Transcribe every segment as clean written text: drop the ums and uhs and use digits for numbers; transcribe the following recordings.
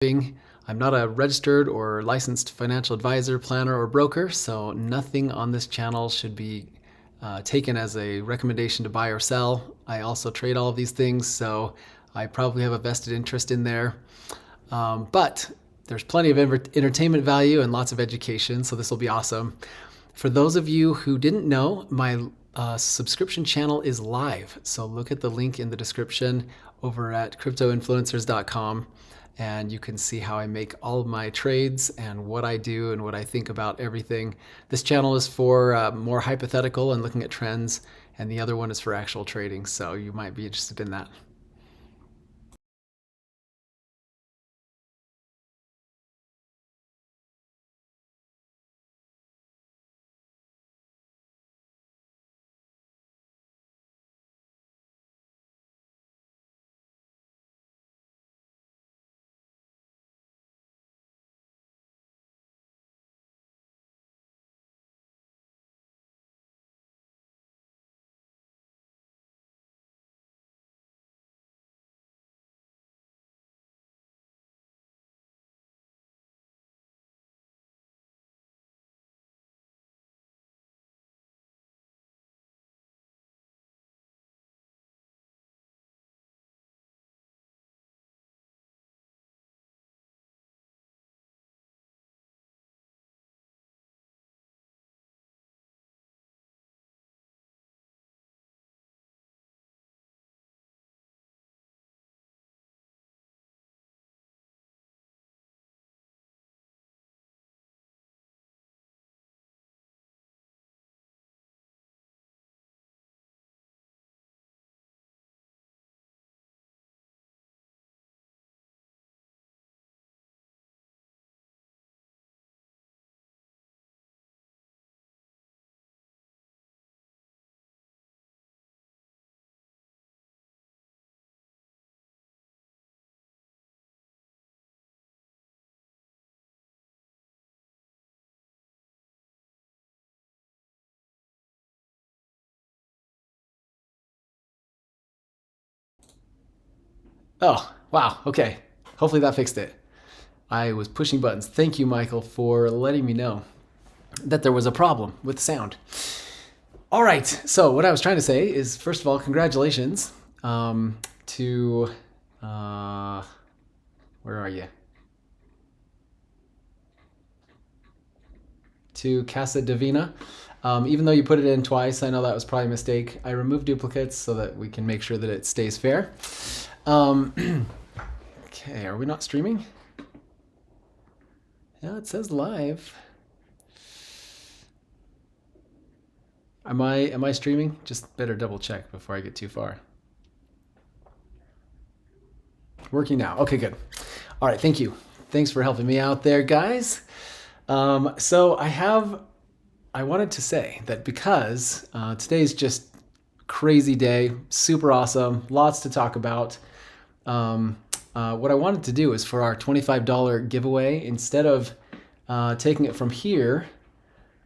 I'm not a registered or licensed financial advisor, planner, or broker, so nothing on this channel should be taken as a recommendation to buy or sell. I also trade all of these things, so I probably have a vested interest in there. But there's plenty of entertainment value and lots of education, so this will be awesome. For those of you who didn't know, my subscription channel is live. So look at the link in the description over at cryptoinfluencers.com. And you can see how I make all of my trades and what I do and what I think about everything. This channel is for more hypothetical and looking at trends, and the other one is for actual trading, so you might be interested in that. Oh, wow, okay. Hopefully that fixed it. I was pushing buttons. Thank you, Michael, for letting me know that there was a problem with sound. All right, so what I was trying to say is, first of all, congratulations to, where are you? To Casa Divina. Even though you put it in twice, I know that was probably a mistake. I removed duplicates so that we can make sure that it stays fair. Okay, are we not streaming? Yeah, it says live. Am I streaming? Just better double check before I get too far. Working now. Okay, good. All right, thank you. Thanks for helping me out there, guys. So I wanted to say that because today's just crazy day, super awesome, lots to talk about. What I wanted to do is for our $25 giveaway, instead of taking it from here,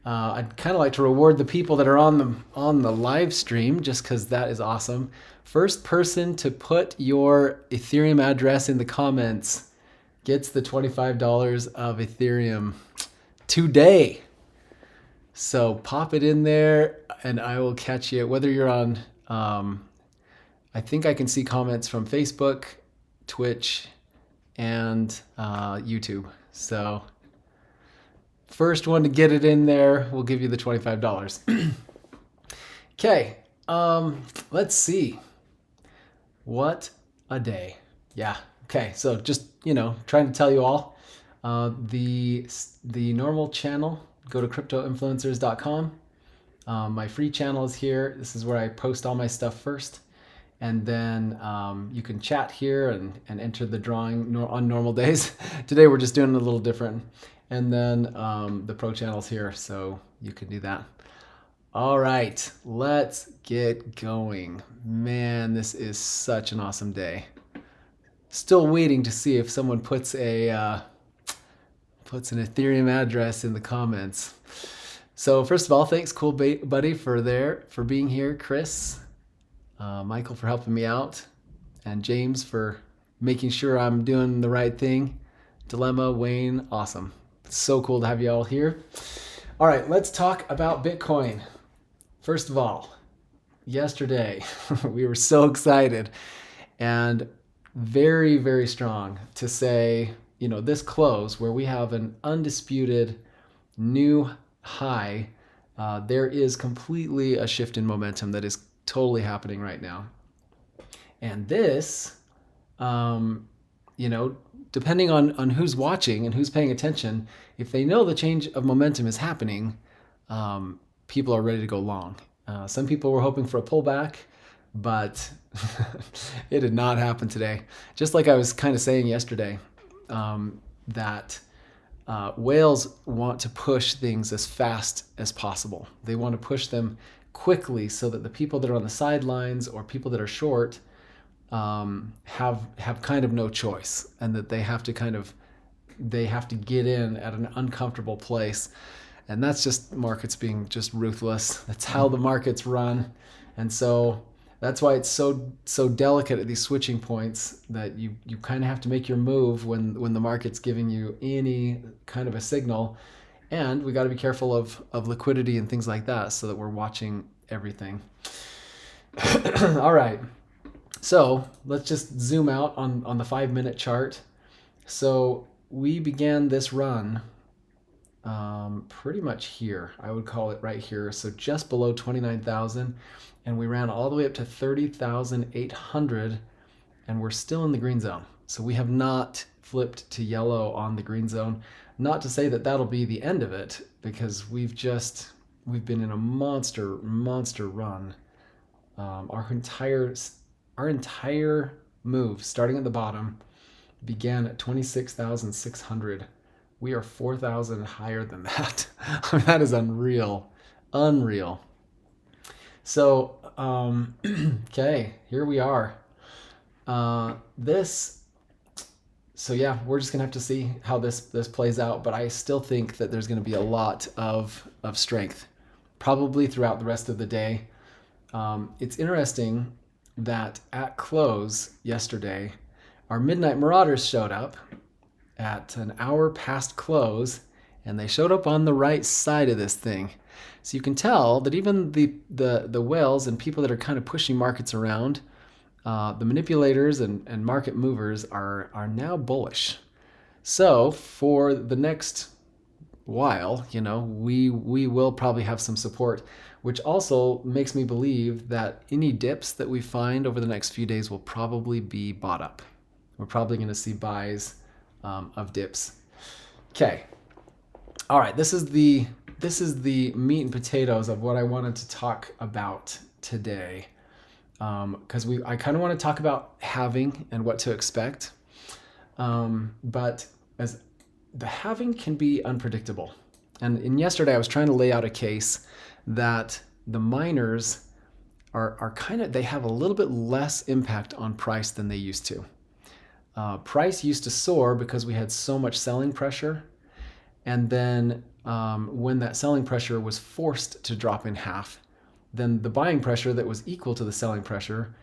I'd kind of like to reward the people that are on the live stream, just because that is awesome. First person to put your Ethereum address in the comments gets the $25 of Ethereum today. So pop it in there and I will catch you, whether you're on, I think I can see comments from Facebook, Twitch, and YouTube. So first one to get it in there will give you the $25. Okay, let's see. What a day. Yeah, okay, so just, trying to tell you all, the normal channel, go to cryptoinfluencers.com. My free channel is here. This is where I post all my stuff first. And then you can chat here and enter the drawing on normal days. Today we're just doing it a little different. And then the pro channel's here, so you can do that. All right, let's get going. Man, this is such an awesome day. Still waiting to see if someone puts an Ethereum address in the comments. So first of all, thanks, Cool Buddy, for being here. Chris, Michael for helping me out, and James for making sure I'm doing the right thing. Dilemma, Wayne, awesome. So cool to have you all here. All right, let's talk about Bitcoin. First of all, yesterday we were so excited and very, very strong to say, this close where we have an undisputed new high. There is completely a shift in momentum that is totally happening right now. And this, depending on who's watching and who's paying attention, if they know the change of momentum is happening, people are ready to go long. Some people were hoping for a pullback, but it did not happen today. Just like I was kind of saying yesterday, that whales want to push things as fast as possible. They want to push them quickly so that the people that are on the sidelines or people that are short have kind of no choice, and that they have to get in at an uncomfortable place. And that's just markets being just ruthless. That's how the markets run. And so that's why it's so delicate at these switching points, that you kind of have to make your move when the market's giving you any kind of a signal. And we got to be careful of liquidity and things like that, so that we're watching everything. All right. So let's just zoom out on the 5-minute chart. So we began this run pretty much here. I would call it right here. So just below 29,000, and we ran all the way up to 30,800, and we're still in the green zone. So we have not flipped to yellow on the green zone. Not to say that that'll be the end of it, because we've been in a monster run. Our entire move, starting at the bottom, began at 26,600. We are 4,000 higher than that. That is unreal. So, okay, here we are. So yeah, we're just gonna have to see how this plays out, but I still think that there's gonna be a lot of strength, probably throughout the rest of the day. It's interesting that at close yesterday, our midnight marauders showed up at an hour past close, and they showed up on the right side of this thing. So you can tell that even the whales and people that are kind of pushing markets around, the manipulators and market movers are now bullish. So for the next while, we will probably have some support, which also makes me believe that any dips that we find over the next few days will probably be bought up. We're probably going to see buys of dips. Okay. All right. This is the meat and potatoes of what I wanted to talk about today. Because I kind of want to talk about halving and what to expect. But as the halving can be unpredictable. And yesterday I was trying to lay out a case that the miners are they have a little bit less impact on price than they used to. Price used to soar because we had so much selling pressure. And then when that selling pressure was forced to drop in half, then the buying pressure that was equal to the selling pressure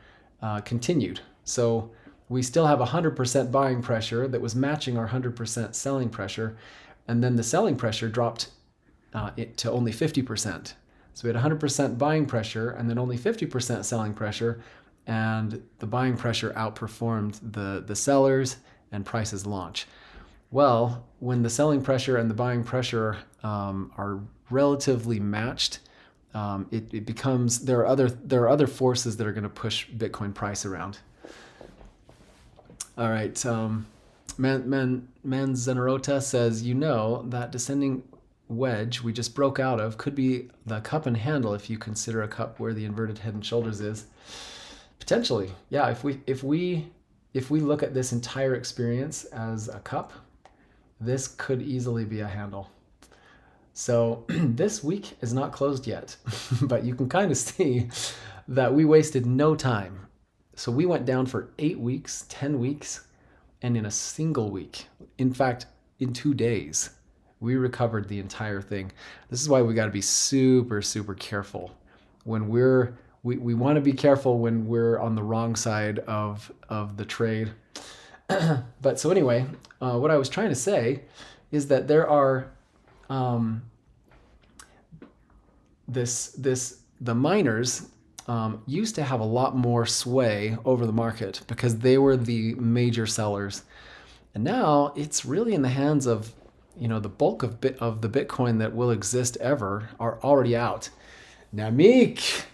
continued. So we still have 100% buying pressure that was matching our 100% selling pressure. And then the selling pressure dropped it to only 50%. So we had 100% buying pressure and then only 50% selling pressure. And the buying pressure outperformed the sellers, and prices launch. Well, when the selling pressure and the buying pressure are relatively matched, it becomes there are other forces that are going to push Bitcoin price around. All right, Manzanarota says, that descending wedge we just broke out of could be the cup and handle if you consider a cup where the inverted head and shoulders is. Potentially, yeah. If we look at this entire experience as a cup, this could easily be a handle. So this week is not closed yet, but you can kind of see that we wasted no time. So we went down for 8 weeks, 10 weeks, and in a single week, in fact, in 2 days, we recovered the entire thing. This is why we got to be super, super careful when we want to be careful when we're on the wrong side of the trade. But so anyway, what I was trying to say is that there are the miners used to have a lot more sway over the market because they were the major sellers, and now it's really in the hands of, the bulk of the Bitcoin that will exist ever are already out. Namik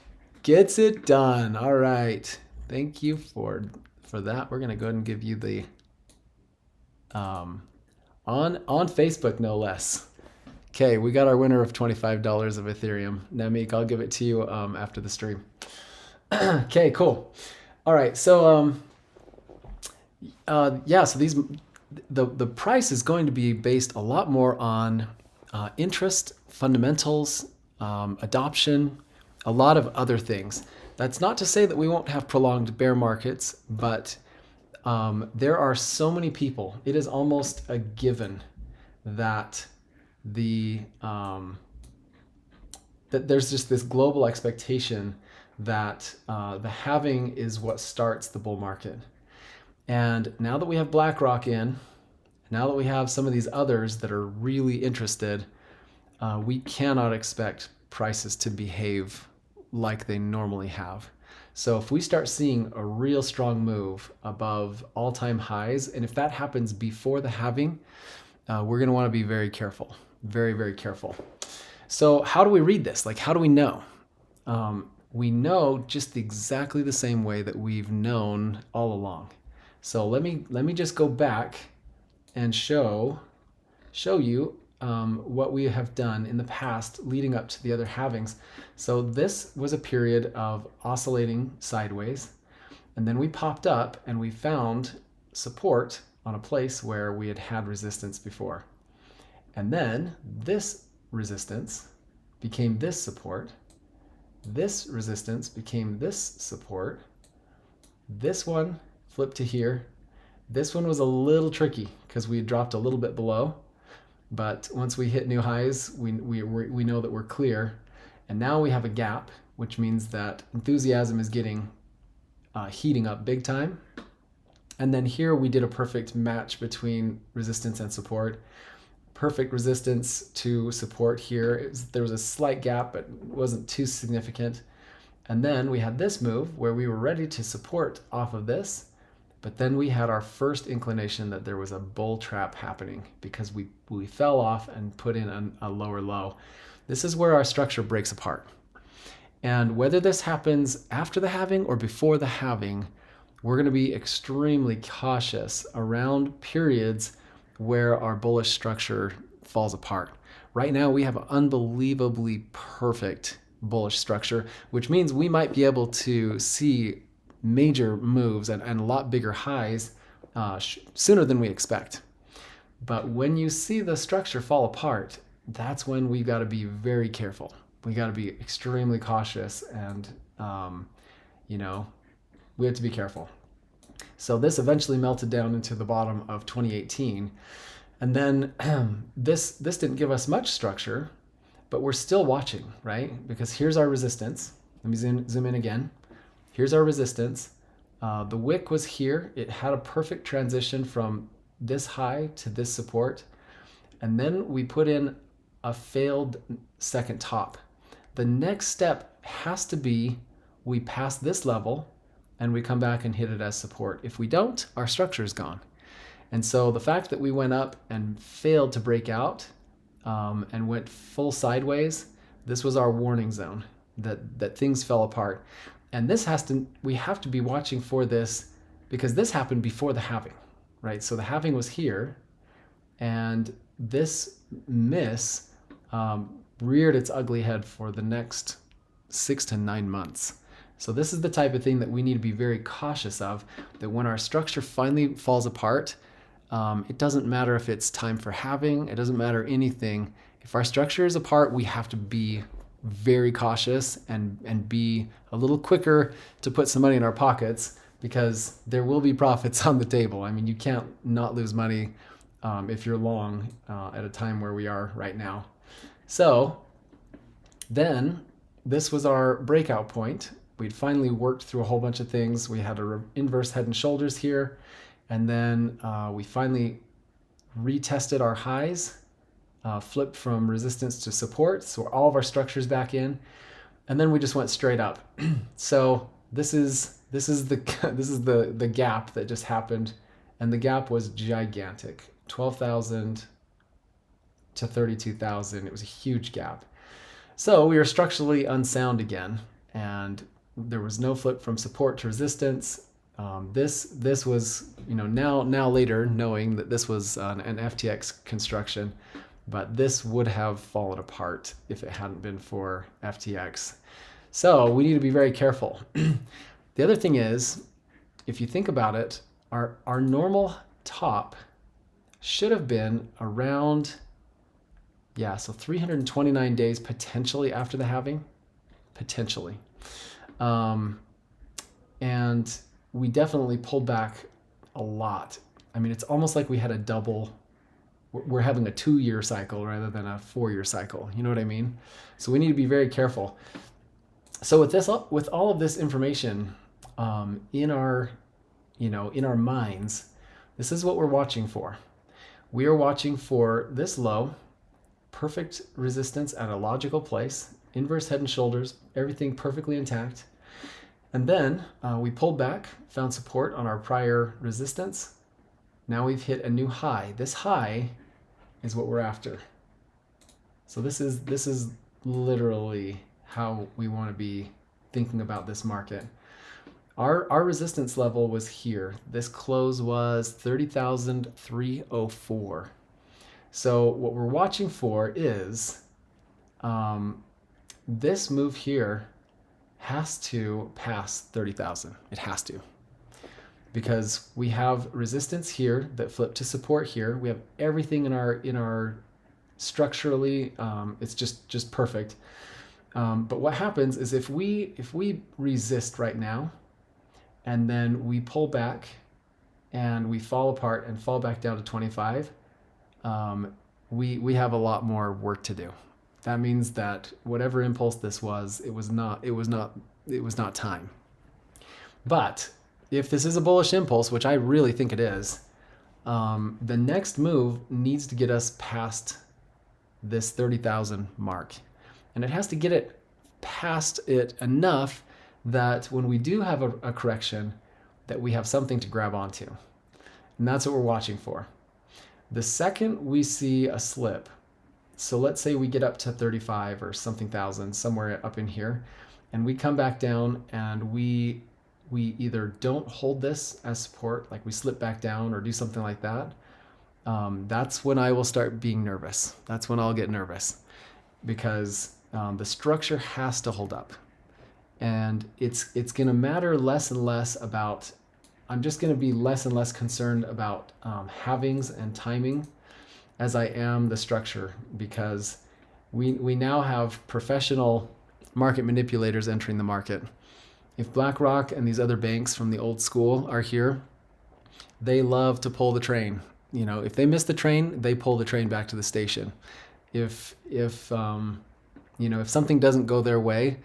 gets it done. All right, thank you for that. We're gonna go ahead and give you the on Facebook, no less. Okay, we got our winner of $25 of Ethereum. Namik, I'll give it to you after the stream. Okay, cool. All right, so yeah, so the price is going to be based a lot more on interest, fundamentals, adoption, a lot of other things. That's not to say that we won't have prolonged bear markets, but there are so many people. It is almost a given that that there's just this global expectation that the halving is what starts the bull market. And now that we have BlackRock in, now that we have some of these others that are really interested, we cannot expect prices to behave like they normally have. So if we start seeing a real strong move above all-time highs, and if that happens before the halving, we're going to want to be very careful, very, very careful. So how do we read this? Like, how do we know? We know just exactly the same way that we've known all along. So let me just go back and show you what we have done in the past leading up to the other halvings. So this was a period of oscillating sideways, and then we popped up and we found support on a place where we had had resistance before. And then this resistance became this support. This resistance became this support. This one flipped to here. This one was a little tricky because we dropped a little bit below, but once we hit new highs, we know that we're clear. And now we have a gap, which means that enthusiasm is getting heating up big time. And then here we did a perfect match between resistance and support. Perfect resistance to support here. There was a slight gap, but it wasn't too significant. And then we had this move where we were ready to support off of this, but then we had our first inclination that there was a bull trap happening because we fell off and put in a lower low. This is where our structure breaks apart. And whether this happens after the halving or before the halving, we're going to be extremely cautious around periods where our bullish structure falls apart. Right now, we have an unbelievably perfect bullish structure, which means we might be able to see major moves and a lot bigger highs sooner than we expect. But when you see the structure fall apart, that's when we've got to be very careful. We got to be extremely cautious, and we have to be careful. So this eventually melted down into the bottom of 2018. And then this didn't give us much structure, but we're still watching, right? Because here's our resistance. Let me zoom in again. Here's our resistance. The wick was here. It had a perfect transition from this high to this support. And then we put in a failed second top. The next step has to be we pass this level and we come back and hit it as support. If we don't, our structure is gone. And so the fact that we went up and failed to break out and went full sideways, this was our warning zone that things fell apart. And we have to be watching for this because this happened before the halving, right? So the halving was here, and this miss reared its ugly head for the next 6 to 9 months. So this is the type of thing that we need to be very cautious of, that when our structure finally falls apart, it doesn't matter if it's time for halving, it doesn't matter anything. If our structure is apart, we have to be very cautious and be a little quicker to put some money in our pockets, because there will be profits on the table. I mean, you can't not lose money if you're long at a time where we are right now. So then this was our breakout point. We'd finally worked through a whole bunch of things. We had an inverse head and shoulders here, And then we finally retested our highs, flipped from resistance to support. So all of our structures back in, and then we just went straight up. So this is the gap that just happened, and the gap was gigantic, 12,000 to 32,000. It was a huge gap. So we were structurally unsound again, and there was no flip from support to resistance. This was, now later knowing that this was an FTX construction, but this would have fallen apart if it hadn't been for FTX. So we need to be very careful. The other thing is, if you think about it, our normal top should have been around, so 329 days potentially after the halving, potentially. And we definitely pulled back a lot. I mean, it's almost like we had a double, we're having a 2-year cycle rather than a 4-year cycle. You know what I mean? So we need to be very careful. So with all of this information in our minds, this is what we're watching for. We are watching for this low, perfect resistance at a logical place, inverse head and shoulders, everything perfectly intact. And then we pulled back, found support on our prior resistance. Now we've hit a new high. This high is what we're after. So this is literally how we want to be thinking about this market. Our resistance level was here. This close was 30,304. So what we're watching for is this move here has to pass 30,000. It has to, because we have resistance here that flipped to support here. We have everything in our structurally, it's just perfect. But what happens is if we resist right now, and then we pull back and we fall apart and fall back down to 25, we have a lot more work to do. That means that whatever impulse this was, it was not time. But if this is a bullish impulse, which I really think it is, the next move needs to get us past this 30,000 mark. And it has to get it past it enough that when we do have a correction, that we have something to grab onto. And that's what we're watching for. The second we see a slip, so let's say we get up to 35 or something thousand, somewhere up in here, and we come back down and we either don't hold this as support, like we slip back down or do something like that, that's when I will start being nervous. That's when I'll get nervous, because the structure has to hold up. And it's going to matter less and less about, I'm just going to be less and less concerned about halvings and timing as I am the structure, because we now have professional market manipulators entering the market. If BlackRock and these other banks from the old school are here, they love to pull the train. If they miss the train, they pull the train back to the station. If something doesn't go their way,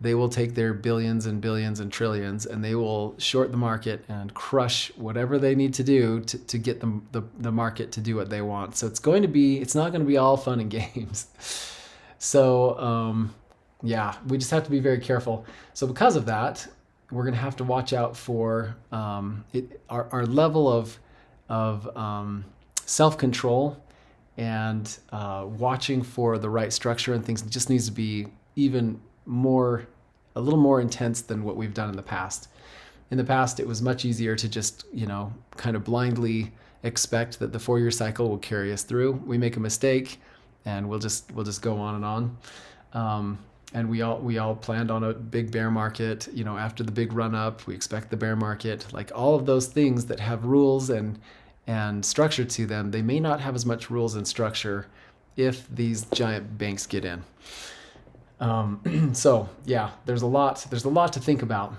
they will take their billions and billions and trillions and they will short the market and crush whatever they need to do to get the market to do what they want. So it's not going to be all fun and games. So we just have to be very careful. So because of that, we're going to have to watch out for our level of self-control and watching for the right structure and things. It just needs to be a little more intense than what we've done in the past. In the past, it was much easier to just, kind of blindly expect that the 4-year cycle will carry us through. We make a mistake and we'll just go on and on. And we all planned on a big bear market, after the big run up, we expect the bear market, like all of those things that have rules and structure to them. They may not have as much rules and structure if these giant banks get in. There's a lot to think about,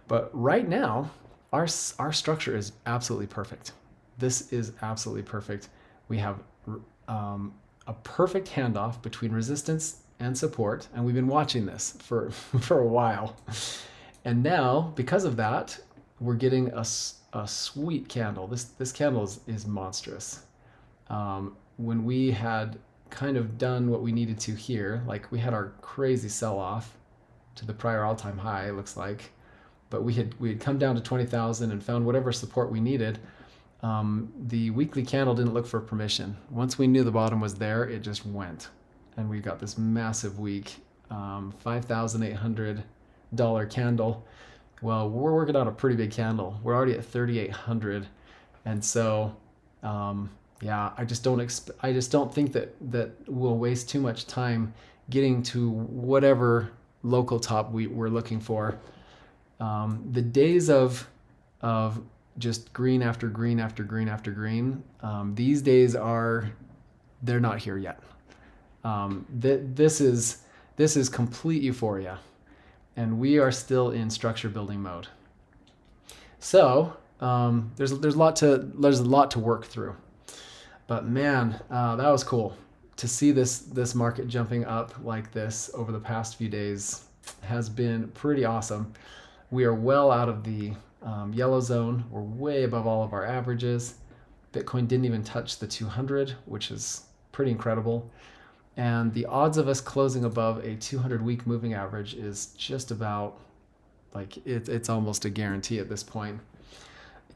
but right now our structure is absolutely perfect. This is absolutely perfect. We have a perfect handoff between resistance and support, and we've been watching this for a while. And now, because of that, we're getting a a sweet candle. This candle is monstrous. When we had kind of done what we needed to here, like we had our crazy sell-off to the prior all-time high, it looks like, but we had come down to 20,000 and found whatever support we needed. The weekly candle didn't look for permission. Once we knew the bottom was there, it just went, and we got this massive week, $5,800 candle. Well, we're working on a pretty big candle. We're already at 3,800, and so yeah, I just don't think that we'll waste too much time getting to whatever local top we're looking for. The days of just green after green after green after green, these days they're not here yet. This is complete euphoria, and we are still in structure building mode. So there's a lot to work through. But man, that was cool to see this market jumping up like this over the past few days. Has been pretty awesome. We are well out of the yellow zone. We're way above all of our averages. Bitcoin didn't even touch the 200, which is pretty incredible. And the odds of us closing above a 200-week moving average is just about, like, it's almost a guarantee at this point.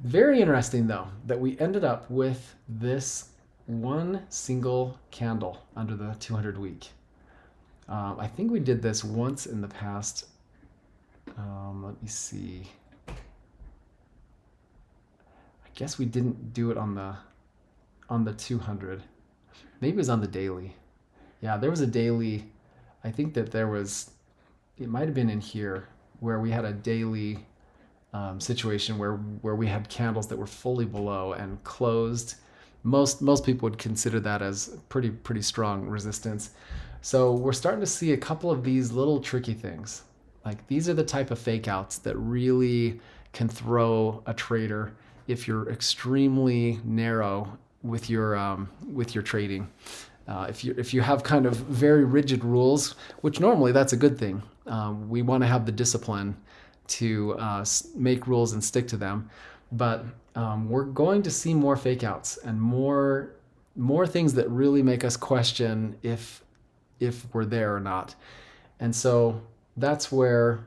Very interesting, though, that we ended up with this one single candle under the 200-week. I think we did this once in the past. Let me see. I guess we didn't do it on the 200. Maybe it was on the daily. Yeah, there was a daily. I think that it might have been in here where we had a daily situation where we had candles that were fully below and closed. Most people would consider that as pretty strong resistance. So we're starting to see a couple of these little tricky things. Like, these are the type of fake outs that really can throw a trader if you're extremely narrow with your trading. If you have kind of very rigid rules, which normally that's a good thing. We want to have the discipline to make rules and stick to them. But we're going to see more fake outs and more things that really make us question if we're there or not. And so that's where,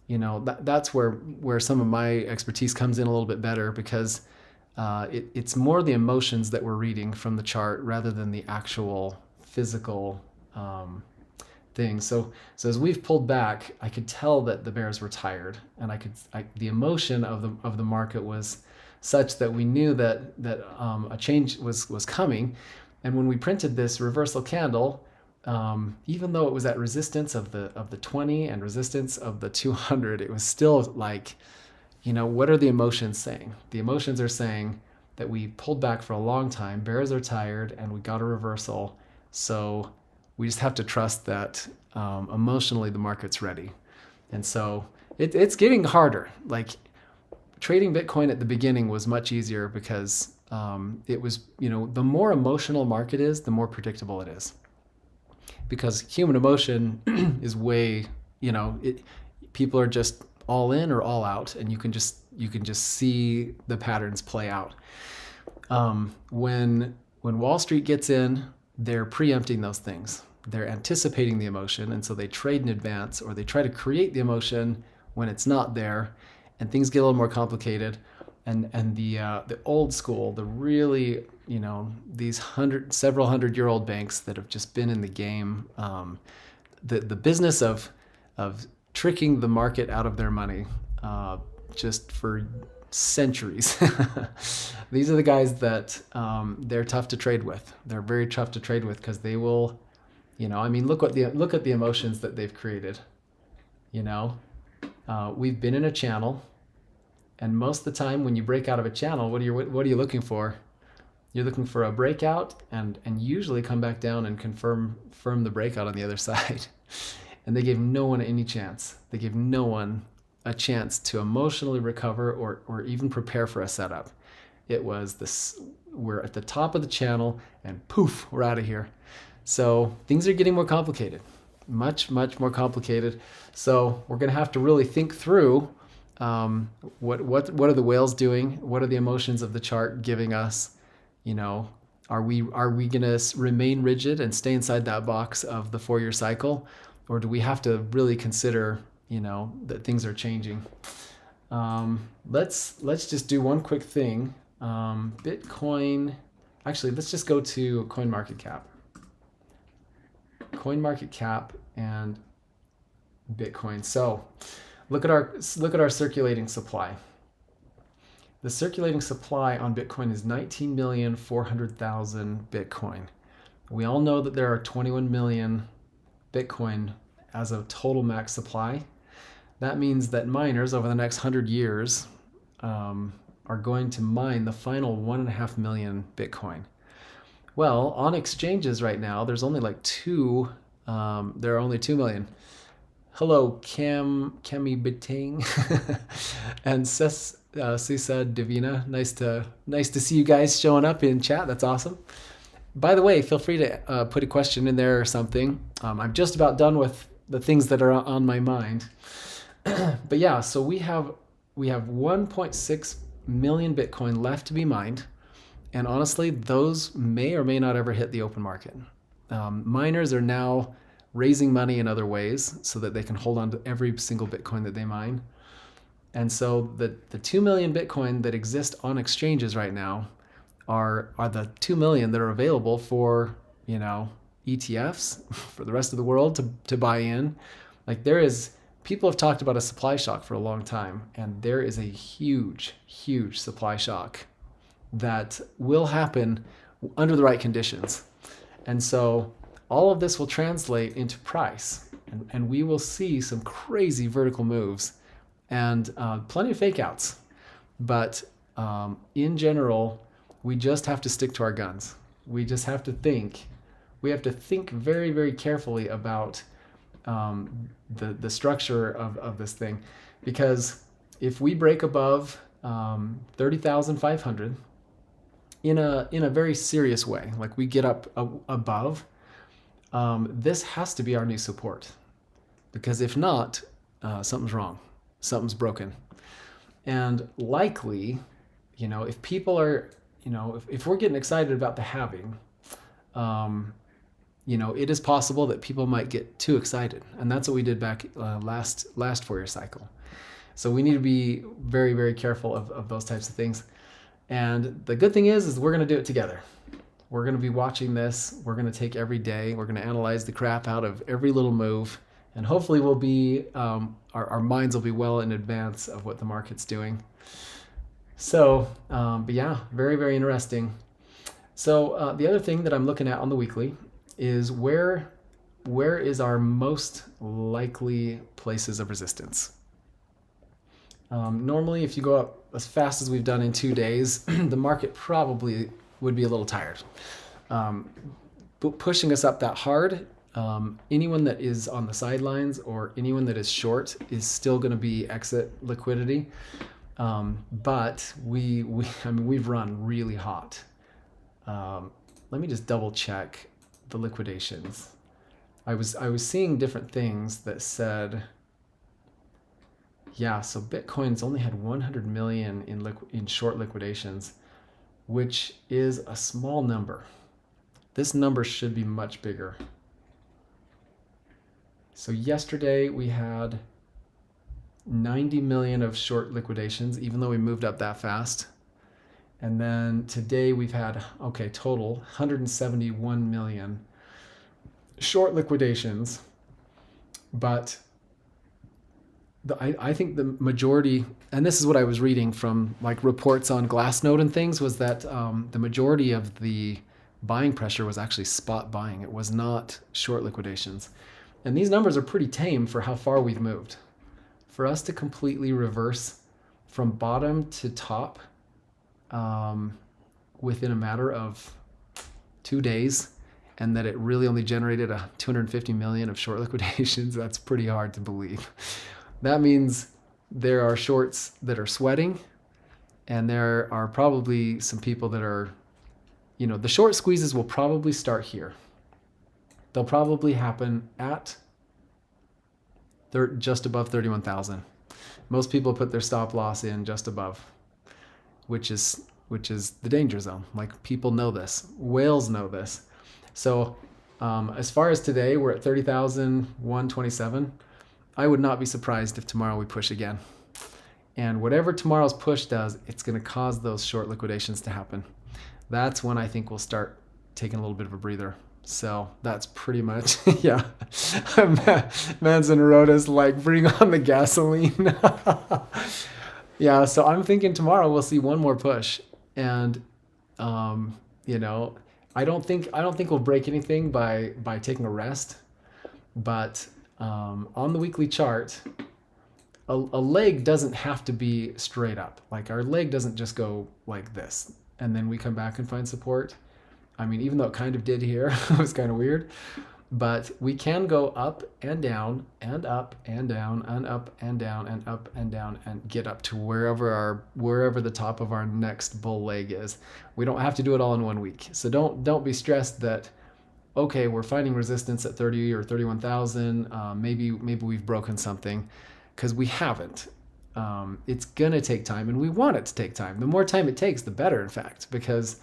that's where some of my expertise comes in a little bit better, because it's more the emotions that we're reading from the chart rather than the actual physical thing. So as we've pulled back, I could tell that the bears were tired, and the emotion of the market was such that we knew that a change was coming. And when we printed this reversal candle, even though it was at resistance of the 20 and resistance of the 200, it was still like, what are the emotions saying? The emotions are saying that we pulled back for a long time, bears are tired, and we got a reversal. So we just have to trust that emotionally the market's ready. And so it's getting harder. Like, trading Bitcoin at the beginning was much easier because it was, the more emotional market is, the more predictable it is. Because human emotion is way, people are just all in or all out, and you can just see the patterns play out. When Wall Street gets in, they're preempting those things. They're anticipating the emotion, and so they trade in advance, or they try to create the emotion when it's not there, and things get a little more complicated. And the old school, the really, these several hundred-year-old banks that have just been in the game, the business of tricking the market out of their money, just for centuries. These are the guys that they're tough to trade with. They're very tough to trade with because they will, look at the emotions that they've created. We've been in a channel. And most of the time when you break out of a channel, what are you looking for? You're looking for a breakout and usually come back down and confirm the breakout on the other side. And they gave no one any chance. They gave no one a chance to emotionally recover or even prepare for a setup. It was this, we're at the top of the channel and poof, we're out of here. So things are getting more complicated, much more complicated. So we're going to have to really think through What are the whales doing? What are the emotions of the chart giving us? You know, are we going to remain rigid and stay inside that box of the 4-year cycle, or do we have to really consider, you know, that things are changing? Let's just do one quick thing. Bitcoin. Actually, let's just go to CoinMarketCap. CoinMarketCap and Bitcoin. So look at our circulating supply. The circulating supply on Bitcoin is 19,400,000 Bitcoin. We all know that there are 21 million Bitcoin as a total max supply. That means that miners over the next 100 years are going to mine the final 1.5 million Bitcoin. Well, on exchanges right now, there's only like there are only 2 million. Hello, Kemi Biting and Sisa Divina. Nice to see you guys showing up in chat. That's awesome. By the way, feel free to put a question in there or something. I'm just about done with the things that are on my mind. But yeah, so we have 1.6 million Bitcoin left to be mined, and honestly, those may or may not ever hit the open market. Miners are now raising money in other ways so that they can hold on to every single Bitcoin that they mine. And so the 2 million Bitcoin that exist on exchanges right now are the 2 million that are available for, you know, ETFs for the rest of the world to buy in. Like people have talked about a supply shock for a long time, and there is a huge, huge supply shock that will happen under the right conditions. And so all of this will translate into price, and we will see some crazy vertical moves and plenty of fake outs. But in general, we just have to stick to our guns. We just have to think. We have to think very, very carefully about the structure of this thing, because if we break above 30,500 in a very serious way, like we get up above, this has to be our new support, because if not, something's wrong, something's broken. And likely, you know, if people are, you know, if we're getting excited about the halving, you know, it is possible that people might get too excited, and that's what we did back last 4-year cycle. So we need to be very, very careful of those types of things. And the good thing is we're going to do it together. We're going to be watching this. We're going to take every day. We're going to analyze the crap out of every little move, and hopefully we'll be our minds will be well in advance of what the market's doing. So, but yeah, very, very interesting. So the other thing that I'm looking at on the weekly is where is our most likely places of resistance. Normally, if you go up as fast as we've done in 2 days, the market probably would be a little tired. But pushing us up that hard, anyone that is on the sidelines or anyone that is short is still going to be exit liquidity. But we've run really hot. Let me just double check the liquidations. I was seeing different things that said, yeah, so Bitcoin's only had 100 million in short liquidations, which is a small number. This number should be much bigger. So yesterday we had 90 million of short liquidations, even though we moved up that fast. And then today we've had, total 171 million short liquidations. But I think the majority, and this is what I was reading from like reports on Glassnode and things, was that the majority of the buying pressure was actually spot buying. It was not short liquidations. And these numbers are pretty tame for how far we've moved. For us to completely reverse from bottom to top within a matter of 2 days, and that it really only generated 250 million of short liquidations, that's pretty hard to believe. That means there are shorts that are sweating, and there are probably some people that are, the short squeezes will probably start here. They'll probably happen at just above 31,000. Most people put their stop loss in just above, which is the danger zone. Like, people know this. Whales know this. So as far as today, we're at 30,127. I would not be surprised if tomorrow we push again. And whatever tomorrow's push does, it's going to cause those short liquidations to happen. That's when I think we'll start taking a little bit of a breather. So that's pretty much, yeah. Manson wrote us like, bring on the gasoline. Yeah, so I'm thinking tomorrow we'll see one more push. And, you know, I don't think we'll break anything by taking a rest. But on the weekly chart, a leg doesn't have to be straight up. Like, our leg doesn't just go like this and then we come back and find support. I mean, even though it kind of did here, it was kind of weird, but we can go up and down and up and down and up and down and up and down and get up to wherever the top of our next bull leg is. We don't have to do it all in 1 week. So don't be stressed that, okay, we're finding resistance at 30 or 31,000. Maybe we've broken something, because we haven't. It's gonna take time, and we want it to take time. The more time it takes, the better, in fact, because,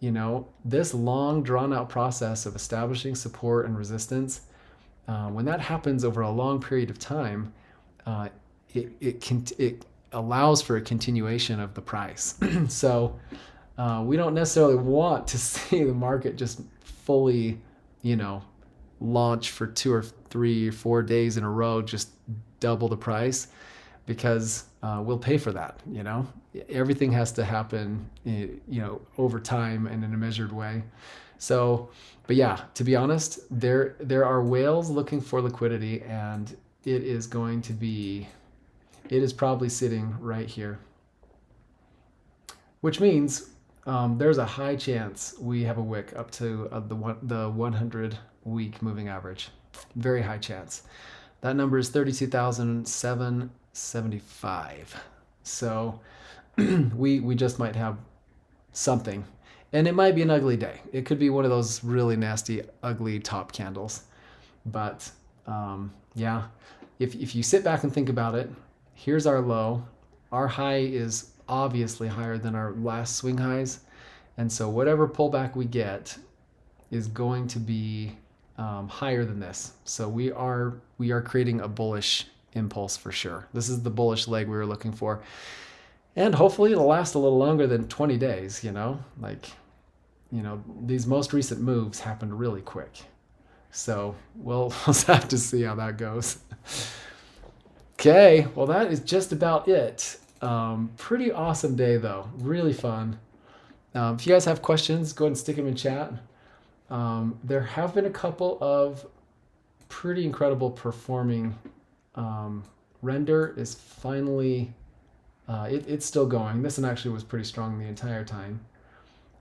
you know, this long drawn out process of establishing support and resistance, when that happens over a long period of time, it allows for a continuation of the price. So we don't necessarily want to see the market just fully, you know, launch for 2 or 3 or 4 days in a row, just double the price, because we'll pay for that. You know, everything has to happen, you know, over time and in a measured way. So, but yeah, to be honest, there are whales looking for liquidity, and it is probably sitting right here, which means there's a high chance we have a wick up to the 100-week moving average. Very high chance. That number is 32,775. So we just might have something. And it might be an ugly day. It could be one of those really nasty, ugly top candles. But yeah, if you sit back and think about it, here's our low. Our high is obviously higher than our last swing highs. And so whatever pullback we get is going to be higher than this. So we are creating a bullish impulse for sure. This is the bullish leg we were looking for. And hopefully it'll last a little longer than 20 days, you know? Like, you know, these most recent moves happened really quick. So we'll have to see how that goes. Okay, well, that is just about it. Pretty awesome day though, really fun. If you guys have questions, go ahead and stick them in chat. There have been a couple of pretty incredible performing. Render is finally, it's still going. This one actually was pretty strong the entire time.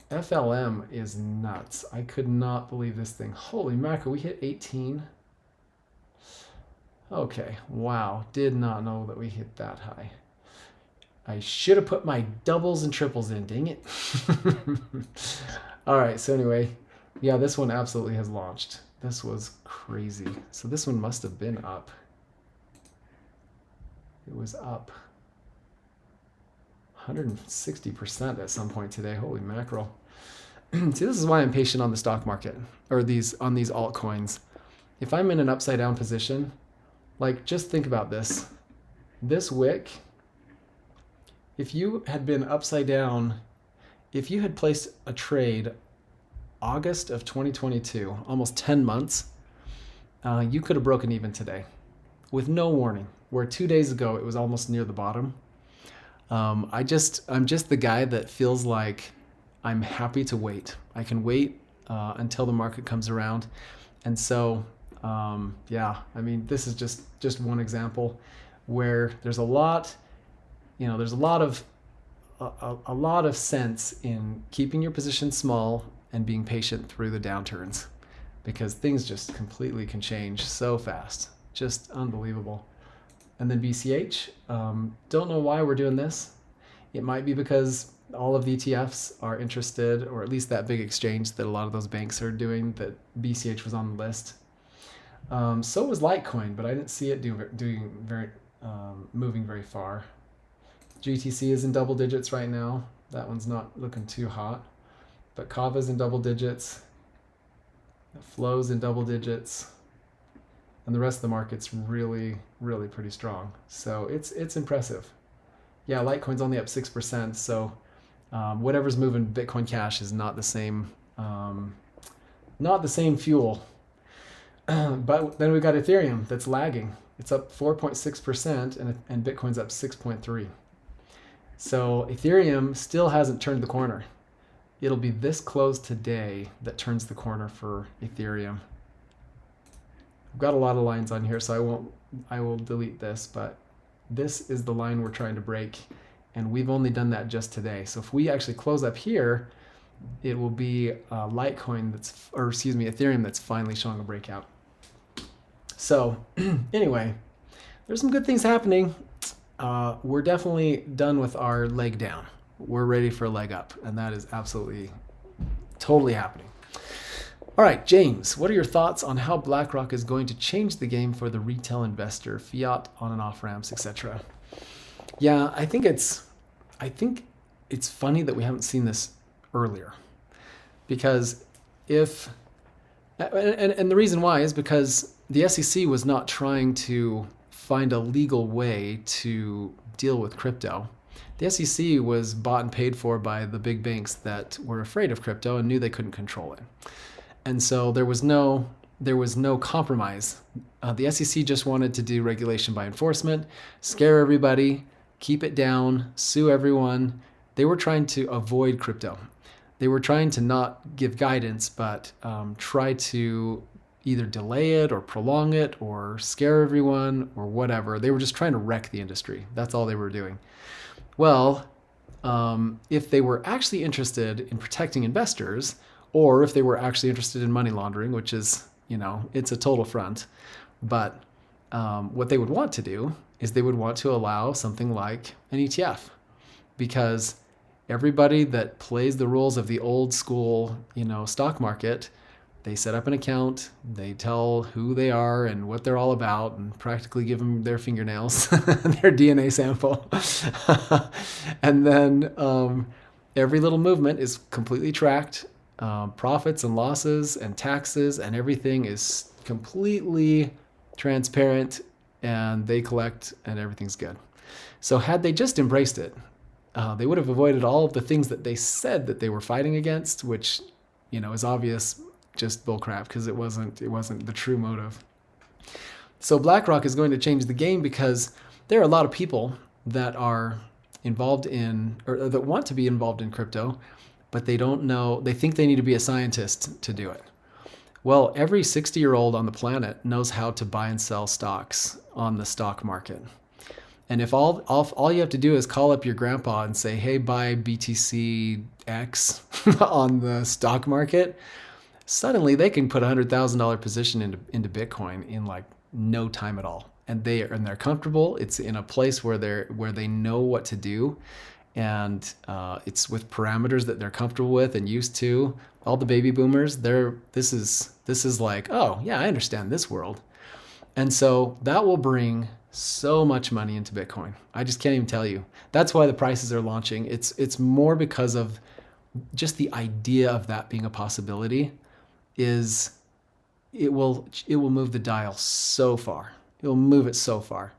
FLM is nuts. I could not believe this thing. Holy mackerel, we hit 18. Okay, wow, did not know that we hit that high. I should have put my doubles and triples in, dang it. All right, so anyway, yeah, this one absolutely has launched. This was crazy. So this one must have been up. It was up 160% at some point today. Holy mackerel. See, this is why I'm patient on the stock market, or on these altcoins. If I'm in an upside down position, like, just think about this. This wick, if you had been upside down, if you had placed a trade August of 2022, almost 10 months, you could have broken even today with no warning, where 2 days ago it was almost near the bottom. I'm just the guy that feels like I'm happy to wait. I can wait until the market comes around. And so, yeah, I mean, this is just one example where there's a lot, you know, there's a lot of sense in keeping your position small and being patient through the downturns, because things just completely can change so fast. Just unbelievable. And then BCH, don't know why we're doing this. It might be because all of the ETFs are interested, or at least that big exchange that a lot of those banks are doing, that BCH was on the list. So was Litecoin, but I didn't see it doing moving very far. GTC is in double digits right now. That one's not looking too hot. But Kava's in double digits. Flow's in double digits. And the rest of the market's really, really pretty strong. So it's impressive. Yeah, Litecoin's only up 6%. So whatever's moving Bitcoin Cash is not the same fuel. But then we've got Ethereum that's lagging. It's up 4.6% and Bitcoin's up 6.3%. So Ethereum still hasn't turned the corner. It'll be this close today that turns the corner for Ethereum. I've got a lot of lines on here, so I will delete this, but this is the line we're trying to break, and we've only done that just today. So if we actually close up here, it will be Ethereum that's finally showing a breakout. So anyway, there's some good things happening. We're definitely done with our leg down. We're ready for a leg up, and that is absolutely, totally happening. All right, James, what are your thoughts on how BlackRock is going to change the game for the retail investor, fiat on and off ramps, etc.? Yeah, I think it's funny that we haven't seen this earlier, because and the reason why is because the SEC was not trying to find a legal way to deal with crypto. The SEC was bought and paid for by the big banks that were afraid of crypto and knew they couldn't control it. And so there was no compromise. The SEC just wanted to do regulation by enforcement, scare everybody, keep it down, sue everyone. They were trying to avoid crypto. They were trying to not give guidance, but try to either delay it or prolong it or scare everyone or whatever. They were just trying to wreck the industry. That's all they were doing. Well, if they were actually interested in protecting investors, or if they were actually interested in money laundering, which is, it's a total front. But what they would want to do is they would want to allow something like an ETF, because everybody that plays the rules of the old school, stock market, they set up an account, they tell who they are and what they're all about, and practically give them their fingernails, their DNA sample. And then every little movement is completely tracked. Profits and losses and taxes and everything is completely transparent, and they collect and everything's good. So had they just embraced it, they would have avoided all of the things that they said that they were fighting against, which, is obvious, just bullcrap, because it wasn't the true motive. So BlackRock is going to change the game because there are a lot of people that are involved in, or that want to be involved in crypto, but they don't know, they think they need to be a scientist to do it. Well, every 60-year-old on the planet knows how to buy and sell stocks on the stock market. And if all you have to do is call up your grandpa and say, hey, buy BTC X on the stock market, suddenly they can put a $100,000 position into Bitcoin in like no time at all. And they're comfortable. It's in a place where they know what to do. And it's with parameters that they're comfortable with and used to. All the baby boomers, this is like, oh yeah, I understand this world. And so that will bring so much money into Bitcoin. I just can't even tell you. That's why the prices are launching. It's more because of just the idea of that being a possibility. It will move the dial so far. It will move it so far.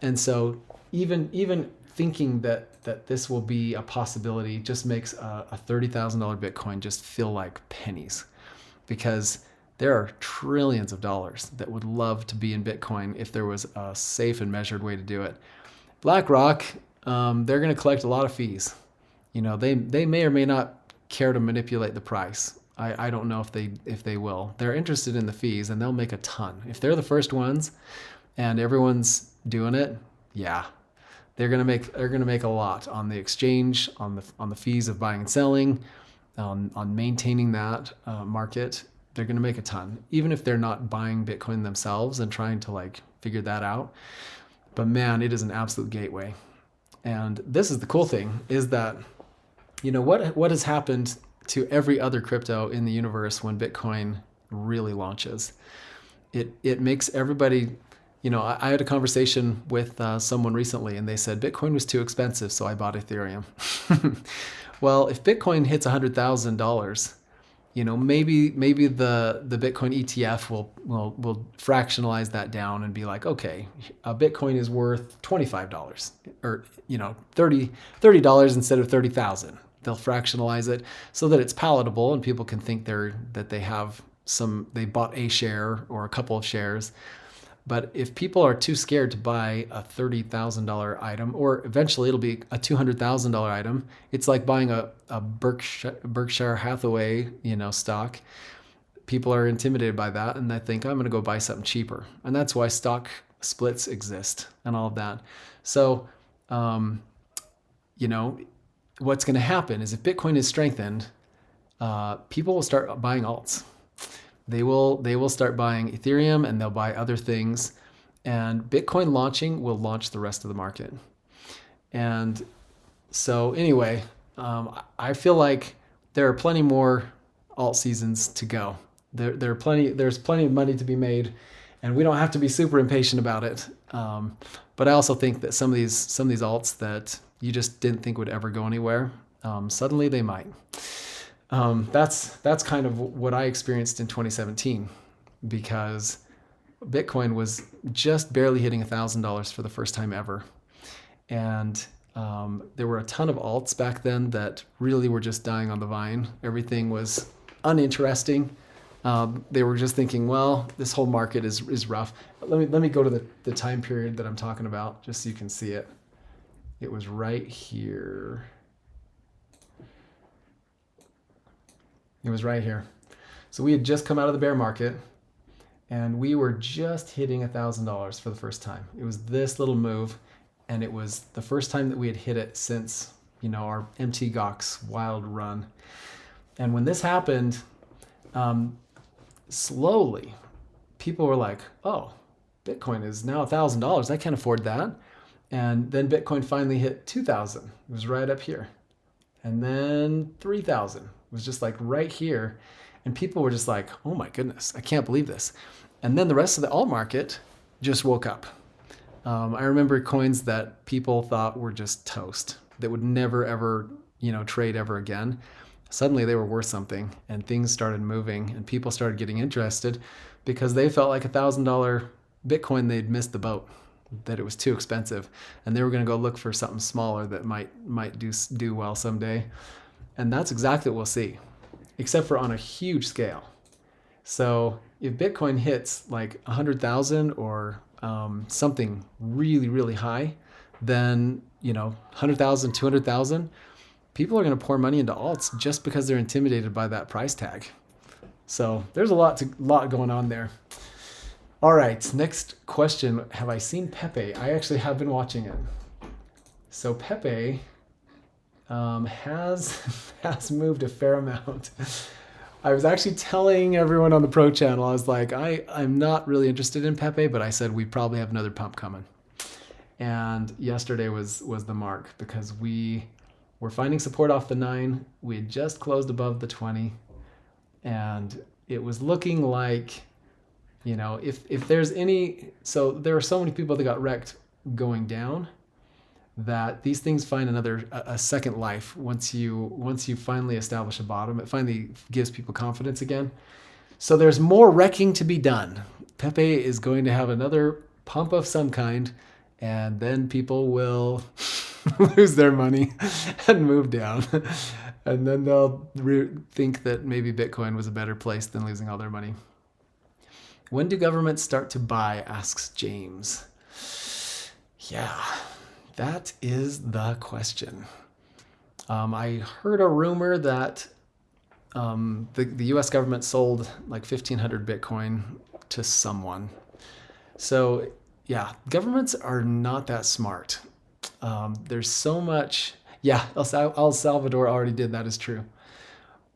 And so even thinking that this will be a possibility just makes a $30,000 Bitcoin just feel like pennies, because there are trillions of dollars that would love to be in Bitcoin if there was a safe and measured way to do it. BlackRock, they're going to collect a lot of fees. They may or may not care to manipulate the price. I don't know if they will. They're interested in the fees, and they'll make a ton. If they're the first ones and everyone's doing it, yeah, they're gonna make a lot on the exchange, on the fees of buying and selling, on maintaining that market. They're gonna make a ton, even if they're not buying Bitcoin themselves and trying to figure that out. But man, it is an absolute gateway. And this is the cool thing, is that what has happened to every other crypto in the universe when Bitcoin really launches. It makes everybody I had a conversation with someone recently, and they said Bitcoin was too expensive, so I bought Ethereum. Well, if Bitcoin hits $100,000, maybe the Bitcoin ETF will fractionalize that down and be like, okay, a Bitcoin is worth $25, or $30 instead of 30,000. They'll fractionalize it so that it's palatable and people can think they bought a share or a couple of shares. But if people are too scared to buy a $30,000 item, or eventually it'll be a $200,000 item, it's like buying a Berkshire Hathaway, stock. People are intimidated by that, and they think, I'm going to go buy something cheaper. And that's why stock splits exist and all of that. So, what's going to happen is if Bitcoin is strengthened, people will start buying alts. They will start buying Ethereum, and they'll buy other things, and Bitcoin launching will launch the rest of the market. And so anyway, I feel like there are plenty more alt seasons to go. There's plenty of money to be made, and we don't have to be super impatient about it. But I also think that some of these alts that you just didn't think would ever go anywhere, suddenly they might. That's kind of what I experienced in 2017, because Bitcoin was just barely hitting $1,000 for the first time ever. And there were a ton of alts back then that really were just dying on the vine. Everything was uninteresting. They were just thinking, well, this whole market is rough. Let me go to the time period that I'm talking about, just so you can see it. It was right here. It was right here. So we had just come out of the bear market, and we were just hitting $1,000 for the first time. It was this little move, and it was the first time that we had hit it since, our MT Gox wild run. And when this happened, slowly, people were like, oh, Bitcoin is now $1,000. I can't afford that. And then Bitcoin finally hit 2,000. It was right up here. And then 3,000. Was just like right here, and people were just like, oh my goodness, I can't believe this. And then the rest of the alt market just woke up. I remember coins that people thought were just toast, that would never ever trade ever again. Suddenly they were worth something, and things started moving, and people started getting interested because they felt like $1,000 Bitcoin, they'd missed the boat, that it was too expensive, and they were going to go look for something smaller that might do well someday. And that's exactly what we'll see, except for on a huge scale. So if Bitcoin hits like 100,000 or something really, really high, then 100,000, 200,000, people are going to pour money into alts just because they're intimidated by that price tag. So there's a lot going on there. All right, next question. Have I seen Pepe? I actually have been watching it. So Pepe has moved a fair amount. I was actually telling everyone on the Pro channel, I was like, I'm not really interested in Pepe, but I said we probably have another pump coming. And yesterday was the mark, because we were finding support off the 9. We had just closed above the 20, and it was looking like, if there's any, so there are so many people that got wrecked going down, that these things find a second life once you finally establish a bottom. It finally gives people confidence again. So there's more wrecking to be done. Pepe is going to have another pump of some kind, and then people will lose their money and move down. And then they'll think that maybe Bitcoin was a better place than losing all their money. When do governments start to buy, asks James. Yeah. That is the question. I heard a rumor that the U.S. government sold like 1,500 Bitcoin to someone. So yeah, governments are not that smart. There's so much. Yeah, El Salvador already did. That is true.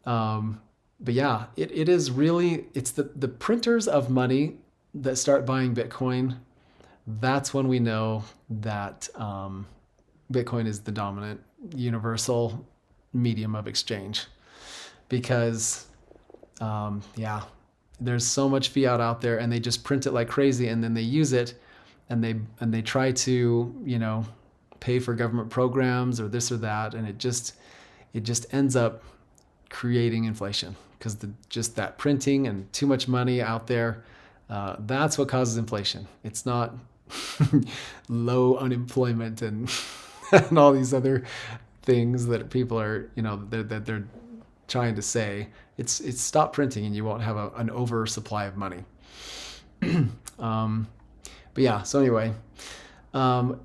But yeah, it is really, it's the printers of money that start buying Bitcoin. That's when we know that Bitcoin is the dominant universal medium of exchange, because there's so much fiat out there, and they just print it like crazy, and then they use it and they try to, pay for government programs or this or that, and it just ends up creating inflation because just that printing and too much money out there, that's what causes inflation. It's not low unemployment and and all these other things that people are, that they're trying to say. It's stop printing and you won't have an oversupply of money. But yeah, so anyway,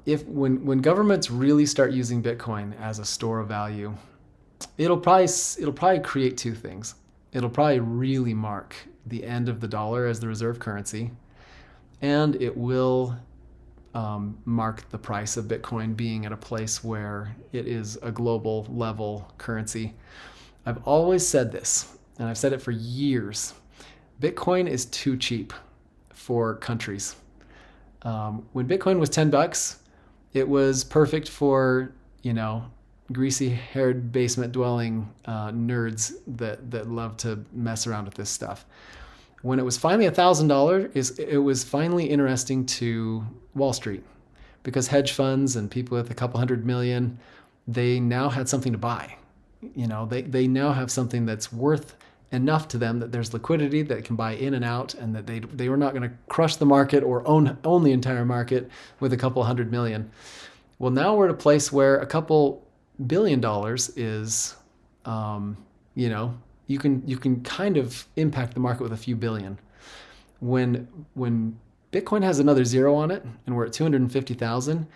if when governments really start using Bitcoin as a store of value, it'll probably create two things. It'll probably really mark the end of the dollar as the reserve currency, and it will mark the price of Bitcoin being at a place where it is a global level currency. I've always said this, and I've said it for years. Bitcoin is too cheap for countries. When Bitcoin was $10, it was perfect for, greasy-haired basement-dwelling nerds that love to mess around with this stuff. When it was finally $1,000, it was finally interesting to Wall Street because hedge funds and people with a couple $100 million, they now had something to buy. They now have something that's worth enough to them that there's liquidity that can buy in and out, and that they were not going to crush the market or own the entire market with a couple $100 million. Well, now we're at a place where a couple $1 billion is, you can kind of impact the market with a few billion. When Bitcoin has another zero on it and we're at 250,000,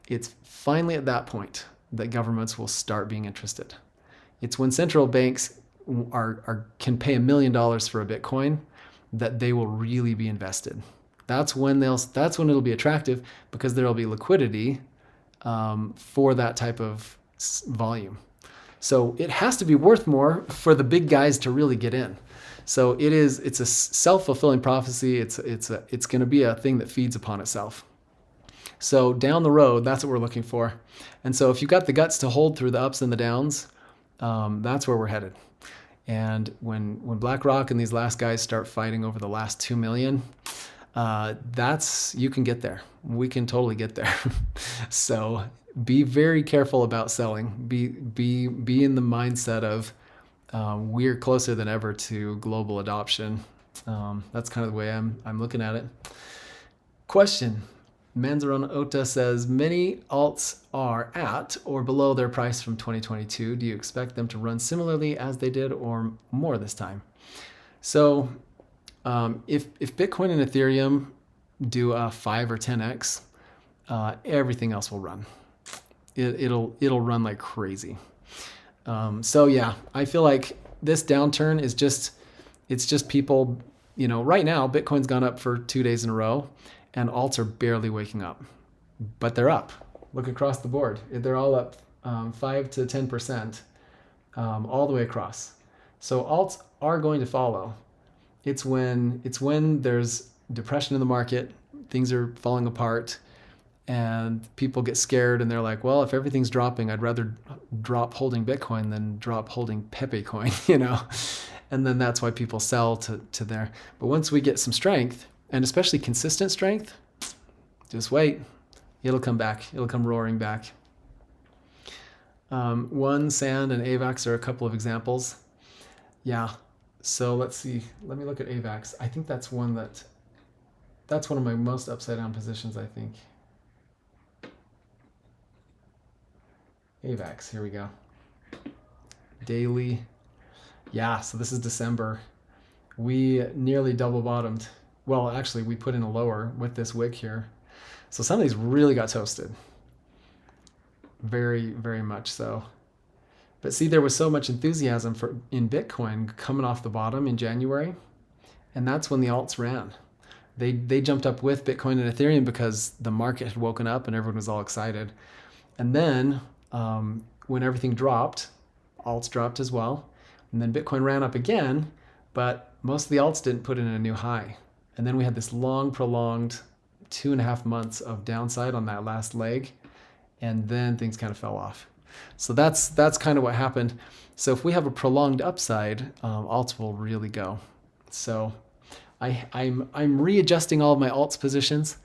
it's finally at that point that governments will start being interested. It's when central banks can pay $1 million for a Bitcoin that they will really be invested. That's when it'll be attractive because there'll be liquidity for that type of volume. So it has to be worth more for the big guys to really get in. So it's a self-fulfilling prophecy. It's going to be a thing that feeds upon itself. So down the road, that's what we're looking for. And so if you've got the guts to hold through the ups and the downs, that's where we're headed. And when BlackRock and these last guys start fighting over the last 2 million, you can get there. We can totally get there. So be very careful about selling. Be in the mindset of we're closer than ever to global adoption. That's kind of the way I'm looking at it. Question. Manzaron Ota says, many alts are at or below their price from 2022. Do you expect them to run similarly as they did or more this time? So if Bitcoin and Ethereum do a 5 or 10x, everything else will run. It'll run like crazy. So yeah, I feel like this downturn is just people, right now Bitcoin's gone up for 2 days in a row and alts are barely waking up, but they're up. Look across the board. They're all up 5 to 10%, all the way across. So alts are going to follow. It's when there's depression in the market, things are falling apart, and people get scared and they're like, well, if everything's dropping, I'd rather drop holding Bitcoin than drop holding Pepe coin, And then that's why people sell to there. But once we get some strength, and especially consistent strength, just wait. It'll come back. It'll come roaring back. One, Sand, and AVAX are a couple of examples. Yeah. So let's see. Let me look at AVAX. I think that's one of my most upside down positions, I think. AVAX, here we go. Daily. Yeah, so this is December. We nearly double bottomed. Well, actually, we put in a lower with this wick here. So some of these really got toasted. Very, very much so. But see, there was so much enthusiasm in Bitcoin coming off the bottom in January, and that's when the alts ran. They jumped up with Bitcoin and Ethereum because the market had woken up and everyone was all excited. And then when everything dropped, alts dropped as well. And then Bitcoin ran up again, but most of the alts didn't put in a new high. And then we had this long, prolonged 2.5 months of downside on that last leg, and then things kind of fell off. So that's kind of what happened. So if we have a prolonged upside, alts will really go. So I'm readjusting all of my alts positions,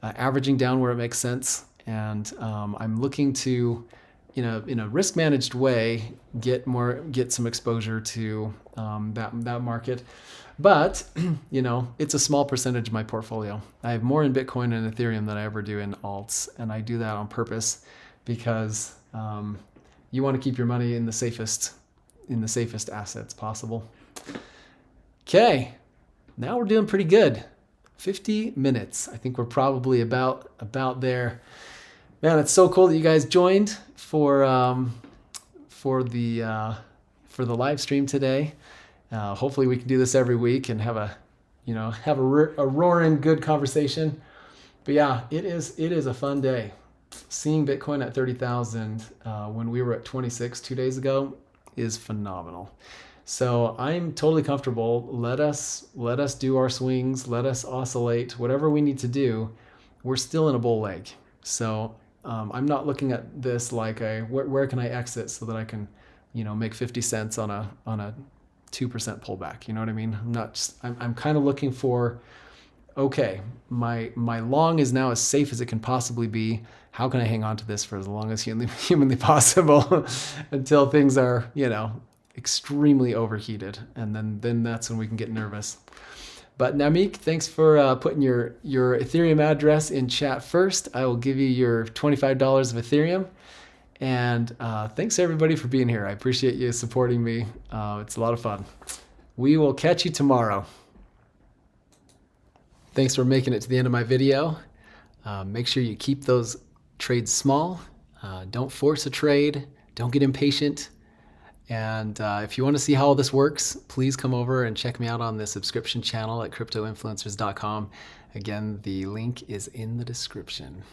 averaging down where it makes sense, and I'm looking to, in a risk managed way, get some exposure to that market. But it's a small percentage of my portfolio. I have more in Bitcoin and Ethereum than I ever do in alts, and I do that on purpose because you want to keep your money in the safest assets possible. Okay, now we're doing pretty good. 50 minutes. I think we're probably about there. Man, it's so cool that you guys joined for the live stream today. Hopefully we can do this every week and have a roaring good conversation. But yeah, it is a fun day. Seeing Bitcoin at 30,000 when we were at 26 2 days ago is phenomenal. So I'm totally comfortable. Let us do our swings. Let us oscillate. Whatever we need to do, we're still in a bull leg. So I'm not looking at this like where can I exit so that I can make 50 cents on a 2% pullback. You know what I mean? I'm kind of looking for, okay, my long is now as safe as it can possibly be. How can I hang on to this for as long as humanly possible until things are, extremely overheated, and then that's when we can get nervous. But Namik, thanks for putting your Ethereum address in chat first. I will give you your $25 of Ethereum. And thanks everybody for being here. I appreciate you supporting me. It's a lot of fun. We will catch you tomorrow. Thanks for making it to the end of my video. Make sure you keep those trades small. Don't force a trade. Don't get impatient. And if you want to see how all this works, please come over and check me out on the subscription channel at cryptoinfluencers.com. Again, the link is in the description.